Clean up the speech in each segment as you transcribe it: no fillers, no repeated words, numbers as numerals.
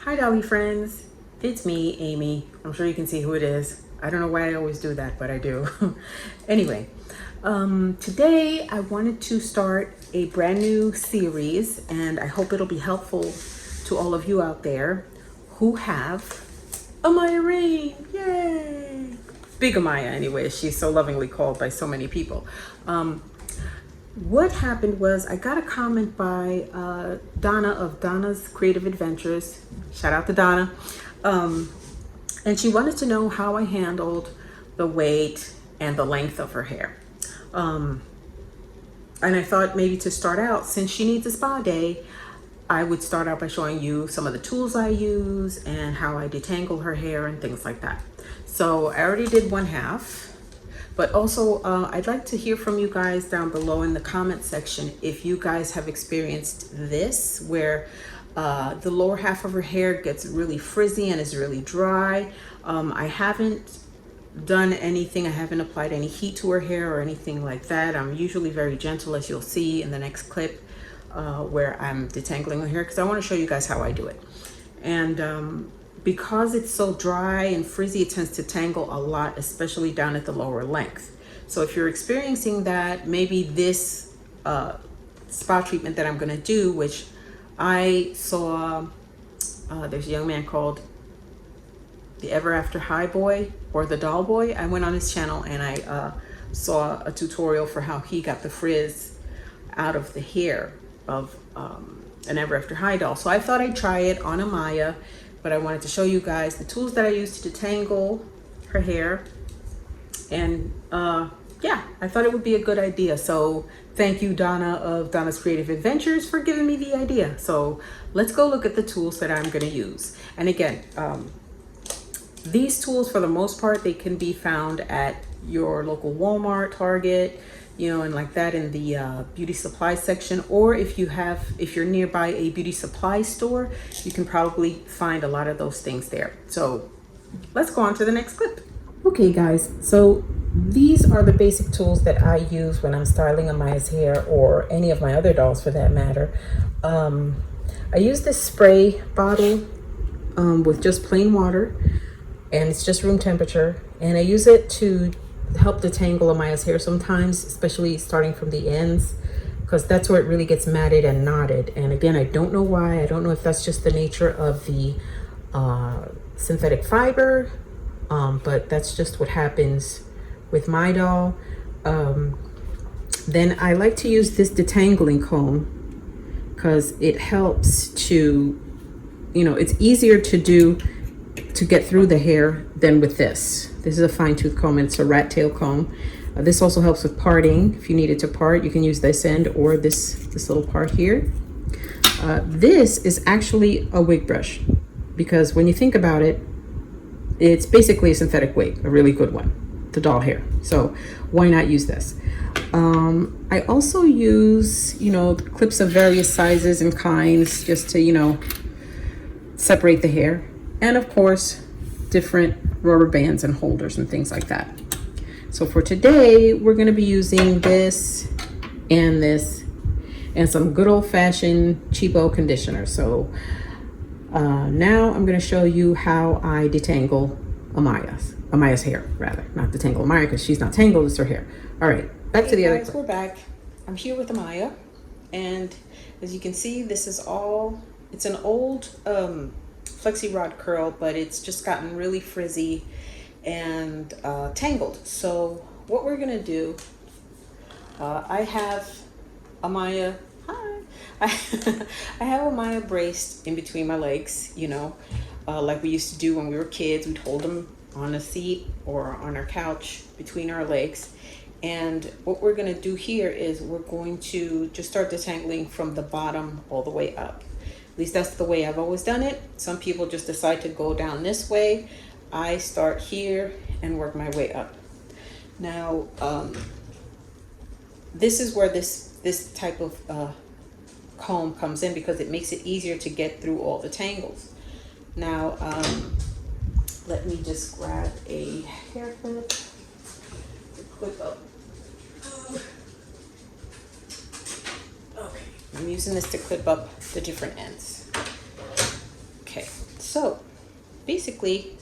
Hi Dolly friends, it's me, Amy. I'm sure you can see who it is. I don't know why I always do that, but I do. Anyway, today I wanted to start a brand new series and I hope it'll be helpful to all of you out there who have Amaya Rain. Yay! Big Amaya anyway, she's so lovingly called by so many people. What happened was I got a comment by Donna of Donna's Creative Adventures. Shout out to Donna. And she wanted to know how I handled the weight and the length of her hair. And I thought maybe to start out, since she needs a spa day, I would start out by showing you some of the tools I use and how I detangle her hair and things like that. So I already did one half. But also, I'd like to hear from you guys down below in the comment section if you guys have experienced this, where the lower half of her hair gets really frizzy and is really dry. I haven't done anything. I haven't applied any heat to her hair or anything like that. I'm usually very gentle, as you'll see in the next clip where I'm detangling her hair, because I want to show you guys how I do it. And because it's so dry and frizzy, it tends to tangle a lot, especially down at the lower length. So if you're experiencing that, maybe this spa treatment that I'm going to do, which I saw, there's a young man called the Ever After High Boy or the Doll Boy. I went on his channel and I saw a tutorial for how he got the frizz out of the hair of an Ever After High doll. So I thought I'd try it on Amaya, but I wanted to show you guys the tools that I use to detangle her hair. And yeah, I thought it would be a good idea. So thank you, Donna of Donna's Creative Adventures, for giving me the idea. So let's go look at the tools that I'm gonna use. And again, these tools, for the most part, they can be found at your local Walmart, Target, you know, and like that in the beauty supply section. Or if you're nearby a beauty supply store, you can probably find a lot of those things there. So let's go on to the next clip. Okay guys, so these are the basic tools that I use when I'm styling Amaya's hair, or any of my other dolls for that matter. I use this spray bottle with just plain water, and it's just room temperature, and I use it to help detangle Amaya's hair sometimes, especially starting from the ends, because that's where it really gets matted and knotted. And again, I don't know why. I don't know if that's just the nature of the synthetic fiber, but that's just what happens with my doll. Then I like to use this detangling comb because it helps to, you know, it's easier to get through the hair than with this. This is a fine tooth comb, and it's a rat tail comb. This also helps with parting. If you need it to part, you can use this end or this little part here. This is actually a wig brush, because when you think about it, it's basically a synthetic wig, a really good one, the doll hair. So why not use this? I also use, you know, clips of various sizes and kinds, just to, you know, separate the hair. And of course, different rubber bands and holders and things like that. So for today, we're going to be using this and some good old-fashioned cheapo conditioner. So now I'm going to show you how I detangle Amaya's hair, rather. Not detangle Amaya, because she's not tangled, it's her hair. All right, back to the other clip. We're back. I'm here with Amaya, and as you can see, this is all, it's an old flexi rod curl, but it's just gotten really frizzy and tangled. So what we're gonna do, I have Amaya, hi, I have Amaya braced in between my legs, you know, like we used to do when we were kids. We'd hold them on a seat or on our couch between our legs. And what we're gonna do here is we're going to just start detangling from the bottom all the way up. At least that's the way I've always done it. Some people just decide to go down this way. I start here and work my way up. Now, this is where this type of comb comes in, because it makes it easier to get through all the tangles. Now, let me just grab a hair clip to clip up. Okay, I'm using this to clip up the different ends. Okay, so basically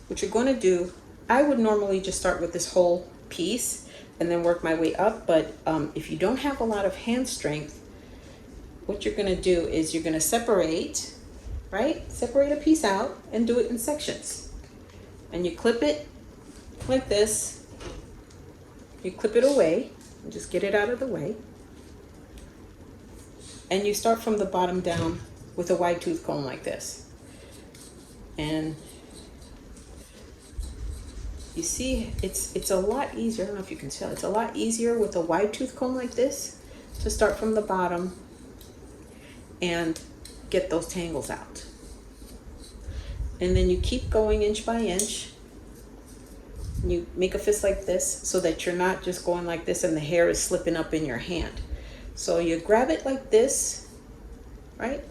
what you're going to do, I would normally just start with this whole piece and then work my way up, but if you don't have a lot of hand strength, what you're going to do is you're going to separate, right? Separate a piece out and do it in sections. And you clip it like this. You clip it away and just get it out of the way. And you start from the bottom down with a wide tooth comb like this. And you see, it's a lot easier. I don't know if you can tell. It's a lot easier with a wide tooth comb like this to start from the bottom and get those tangles out. And then you keep going inch by inch. You make a fist like this so that you're not just going like this and the hair is slipping up in your hand. So you grab it like this, right?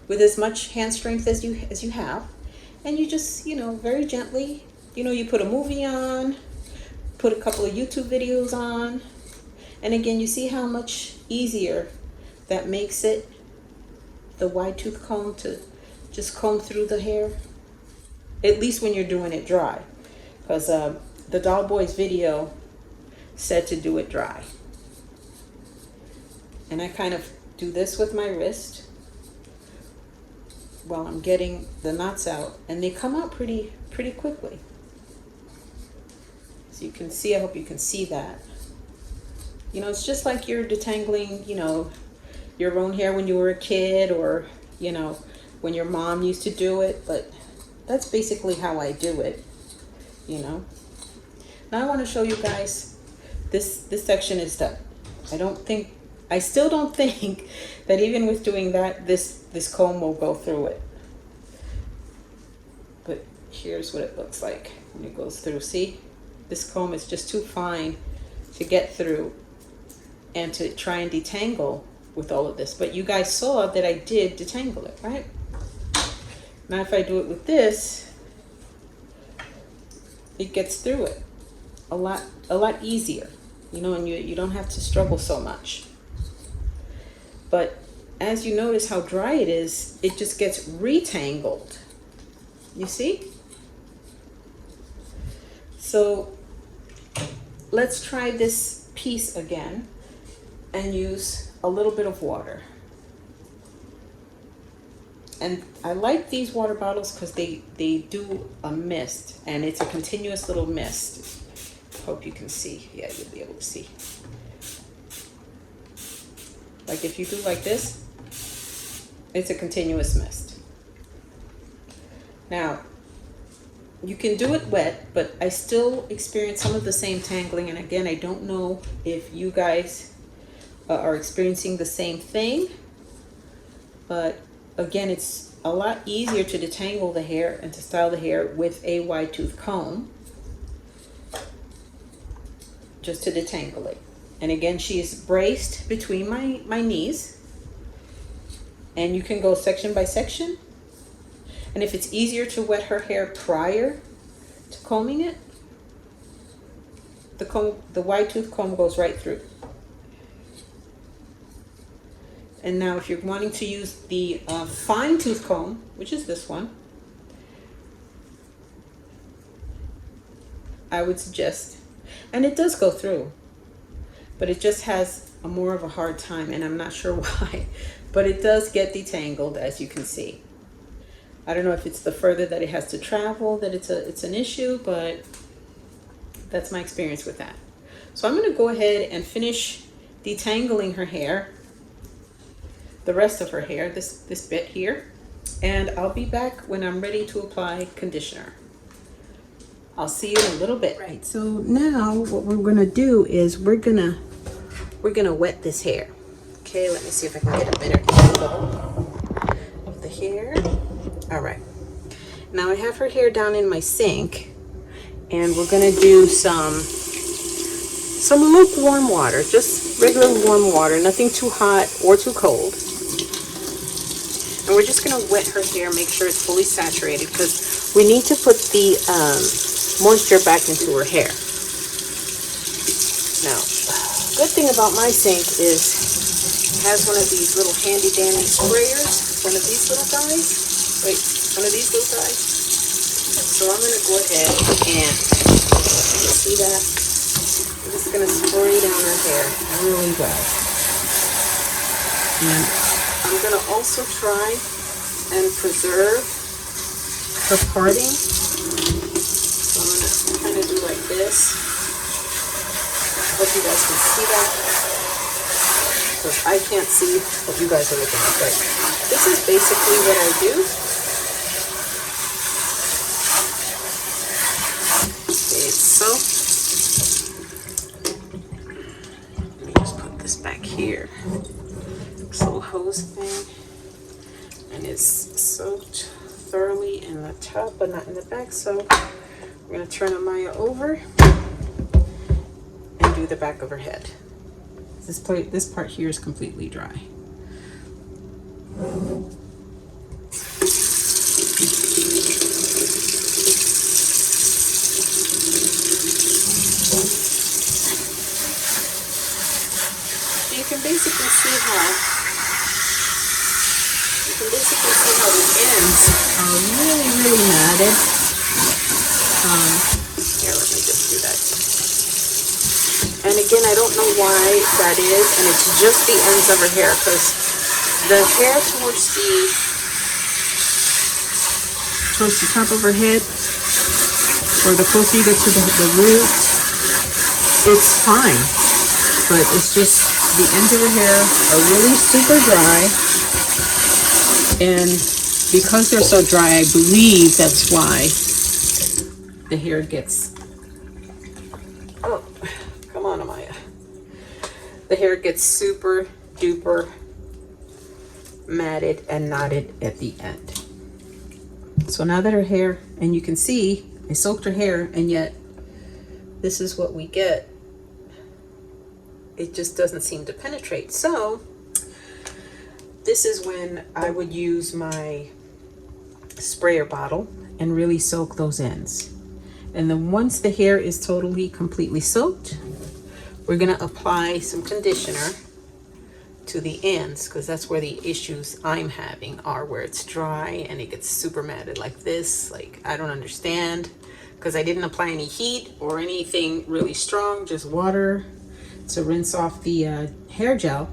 With as much hand strength as you have. And you just, very gently, you put a movie on, put a couple of YouTube videos on. And again, you see how much easier that makes it, the wide tooth comb, to just comb through the hair. At least when you're doing it dry. Because the Doll Boys video said to do it dry. And I kind of do this with my wrist while I'm getting the knots out, and they come out pretty quickly. So you can see, I hope you can see that. It's just like you're detangling, your own hair when you were a kid, or, when your mom used to do it, but that's basically how I do it, Now I want to show you guys, this section is done. I still don't think that even with doing that, this comb will go through it. But here's what it looks like when it goes through. See, this comb is just too fine to get through and to try and detangle with all of this. But you guys saw that I did detangle it, right? Now if I do it with this, it gets through it a lot easier, and you don't have to struggle so much. But as you notice how dry it is, it just gets retangled. You see? So let's try this piece again and use a little bit of water. And I like these water bottles because they do a mist, and it's a continuous little mist. Hope you can see. Yeah, you'll be able to see. Like if you do like this, it's a continuous mist. Now, you can do it wet, but I still experience some of the same tangling. And again, I don't know if you guys are experiencing the same thing, but again, it's a lot easier to detangle the hair and to style the hair with a wide tooth comb, just to detangle it. And again, she is braced between my knees, and you can go section by section. And if it's easier to wet her hair prior to combing it, the wide tooth comb goes right through. And now if you're wanting to use the fine tooth comb, which is this one, I would suggest, and it does go through, but it just has more of a hard time, and I'm not sure why, but it does get detangled, as you can see. I don't know if it's the further that it has to travel that it's an issue, but that's my experience with that. So I'm going to go ahead and finish detangling her hair, the rest of her hair, this bit here, and I'll be back when I'm ready to apply conditioner. I'll see you in a little bit. Right, so now what we're going to do is we're gonna wet this hair. Okay, let me see if I can get a better angle of the hair. All right, now I have her hair down in my sink, and we're gonna do some lukewarm water, just regular warm water, nothing too hot or too cold. And we're just gonna wet her hair, make sure it's fully saturated, because we need to put the moisture back into her hair. Now, good thing about my sink is it has one of these little handy dandy sprayers, one of these little guys. Wait, one of these will dry. So I'm gonna go ahead and see that. I'm just gonna spray down her hair really well. And I'm gonna also try and preserve her parting. So I'm gonna kind of do like this. Hope you guys can see that, because I can't see what you guys are looking at. But this is basically what I do. Okay, so let me just put this back here. This little hose thing, and it's soaked thoroughly in the top, but not in the back. So I'm gonna turn Amaya over and do the back of her head. This part here is completely dry. You can basically see how the ends are really matted. Here, let me just do that. And again, I don't know why that is, and it's just the ends of her hair, because the hair towards the top of her head, or the closer you get to the root, it's fine. But it's just the ends of her hair are really super dry, and because they're so dry, I believe that's why the hair gets, oh, come on, Amaya. The hair gets super duper matted and knotted at the end. So now that her hair, and you can see I soaked her hair, and yet this is what we get. It just doesn't seem to penetrate. So this is when I would use my sprayer bottle and really soak those ends. And then once the hair is totally completely soaked, we're gonna apply some conditioner to the ends, because that's where the issues I'm having are, where it's dry and it gets super matted like this. Like, I don't understand, because I didn't apply any heat or anything really strong, just water to rinse off the hair gel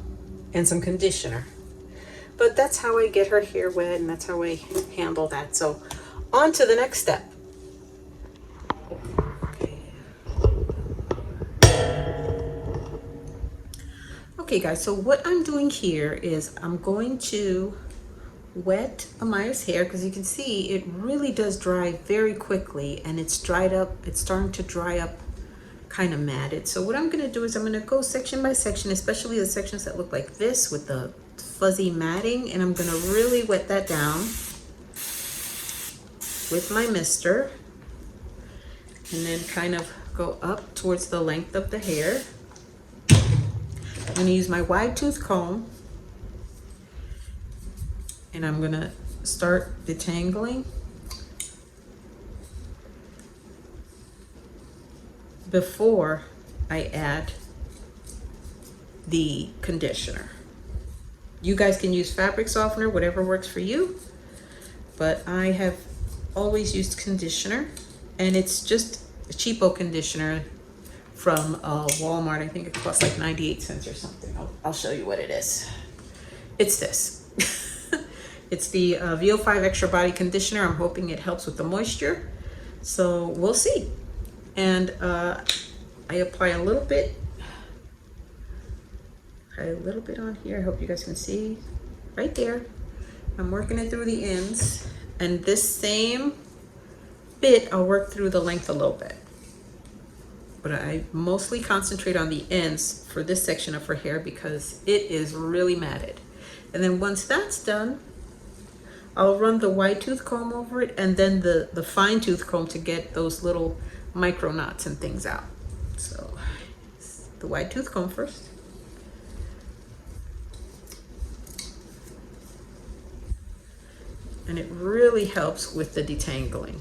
and some conditioner. But that's how I get her hair wet, and that's how I handle that. So on to the next step. Okay guys, so what I'm doing here is I'm going to wet Amaya's hair, because you can see it really does dry very quickly, and it's dried up, it's starting to dry up kind of matted. So what I'm going to do is I'm going to go section by section, especially the sections that look like this with the fuzzy matting, and I'm going to really wet that down with my mister, and then kind of go up towards the length of the hair. I'm going to use my wide tooth comb, and I'm going to start detangling before I add the conditioner. You guys can use fabric softener, whatever works for you, but I have always used conditioner, and it's just a cheapo conditioner from Walmart. I think it costs like 98 cents or something. I'll show you what it is. It's this. It's the VO5 Extra Body Conditioner. I'm hoping it helps with the moisture, so we'll see. And I apply a little bit on here. I hope you guys can see right there. I'm working it through the ends, and this same bit I'll work through the length a little bit, but I mostly concentrate on the ends for this section of her hair because it is really matted. And then once that's done, I'll run the wide tooth comb over it, and then the fine tooth comb to get those little micro knots and things out. So the wide tooth comb first. And it really helps with the detangling.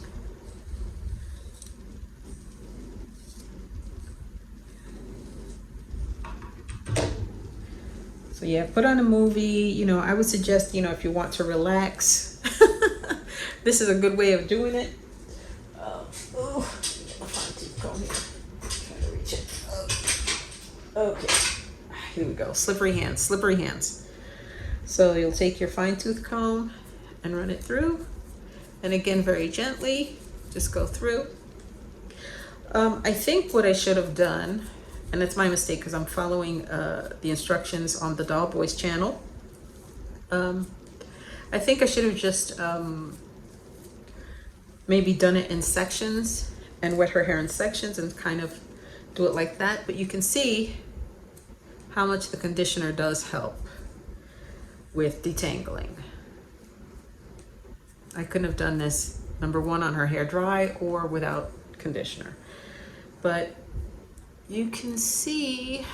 So yeah, put on a movie. You know, I would suggest, you know, if you want to relax, This is a good way of doing it. Oh, fine tooth comb here. Trying to reach it. Okay, here we go. Slippery hands, slippery hands. So you'll take your fine tooth comb and run it through. And again, very gently, just go through. I think what I should have done, and it's my mistake because I'm following the instructions on the Doll Boys channel. I think I should have just maybe done it in sections and wet her hair in sections and kind of do it like that. But you can see how much the conditioner does help with detangling. I couldn't have done this, number one, on her hair dry or without conditioner. But you can see,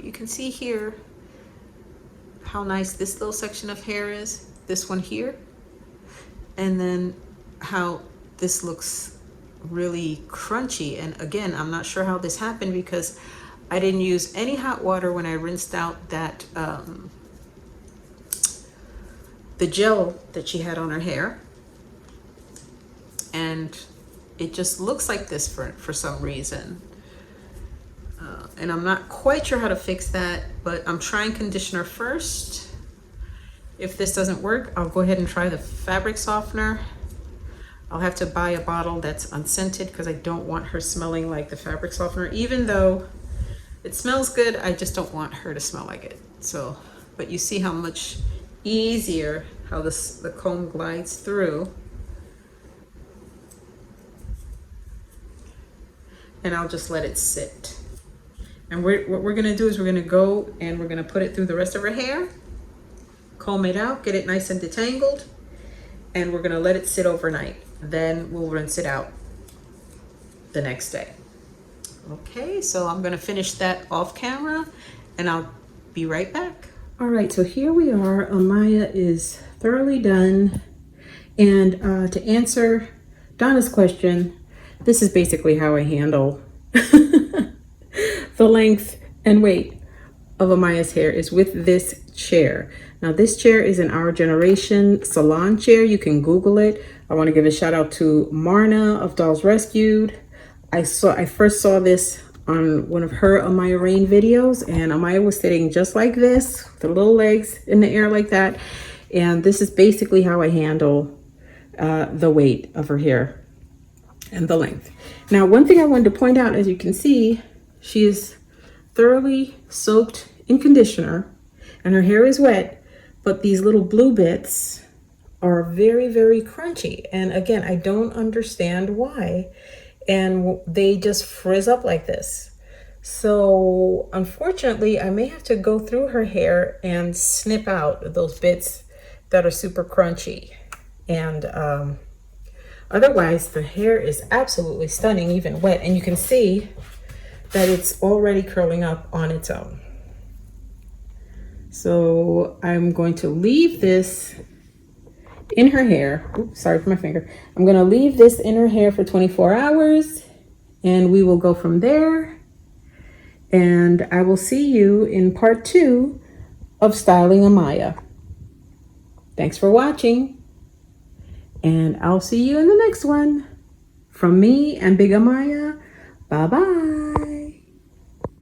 you can see here how nice this little section of hair is, this one here, and then how this looks really crunchy. And again, I'm not sure how this happened because I didn't use any hot water when I rinsed out that the gel that she had on her hair, and it just looks like this for some reason. And I'm not quite sure how to fix that, but I'm trying conditioner first. If this doesn't work, I'll go ahead and try the fabric softener. I'll have to buy a bottle that's unscented because I don't want her smelling like the fabric softener. Even though it smells good, I just don't want her to smell like it. So, but you see how much easier how the comb glides through. And I'll just let it sit. And what we're gonna do is we're gonna go and we're gonna put it through the rest of her hair, comb it out, get it nice and detangled, and we're gonna let it sit overnight. Then we'll rinse it out the next day. Okay, so I'm gonna finish that off camera and I'll be right back. All right, so here we are. Amaya is thoroughly done. And to answer Donna's question, this is basically how I handle the length and weight of Amaya's hair is with this chair. Now this chair is an Our Generation salon chair. You can Google it. I want to give a shout out to Marna of Dolls Rescued. I first saw this on one of her Amaya Rain videos, and Amaya was sitting just like this, with her little legs in the air like that. And this is basically how I handle the weight of her hair and the length. Now, one thing I wanted to point out, as you can see, she is thoroughly soaked in conditioner and her hair is wet, but these little blue bits are very, very crunchy. And again, I don't understand why. And they just frizz up like this. So unfortunately, I may have to go through her hair and snip out those bits that are super crunchy. And otherwise, the hair is absolutely stunning, even wet. And you can see that it's already curling up on its own. So I'm going to leave this in her hair. Oops, sorry for my finger. I'm going to leave this in her hair for 24 hours and we will go from there. And I will see you in part 2 of styling Amaya. Thanks for watching. And I'll see you in the next one. From me and Big Amaya, bye-bye.